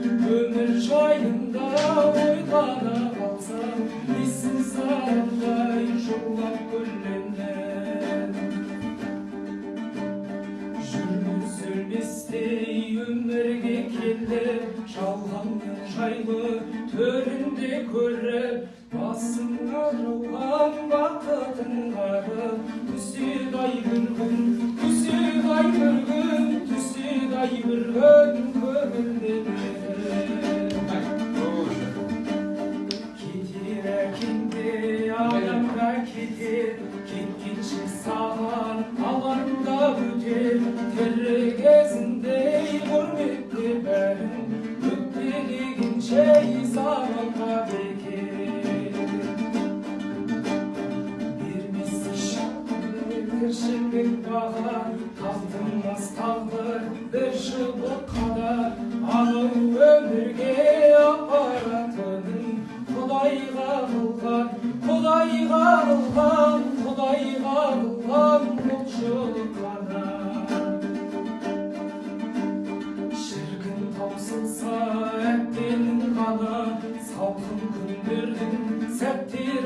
Ömür jayında oylana kalsam, Esin sarımday şollap güllemden. Жүрмін сүрместей өмірге келіп, жалғанның жайлы төрінде көріп, басыңа жауған бақытың қарып, түседі ай бір күн, түседі ай бір күн, түседі ай бір күн көңілденіп. Кетер әкеңде адамға кетер, кеткенше саған алаңда өтер, тірі кезінде құрметте бәрін, өкпелегенше заманға бекер. Бермесі шаттық тіршілік баға, таптырмас тағдыр бір шыбыққа, анау өмірге апаратының Құдайға қылған құлшылық қана. Шіркін таусылса әттенің ғана, салқын күндердің сәттері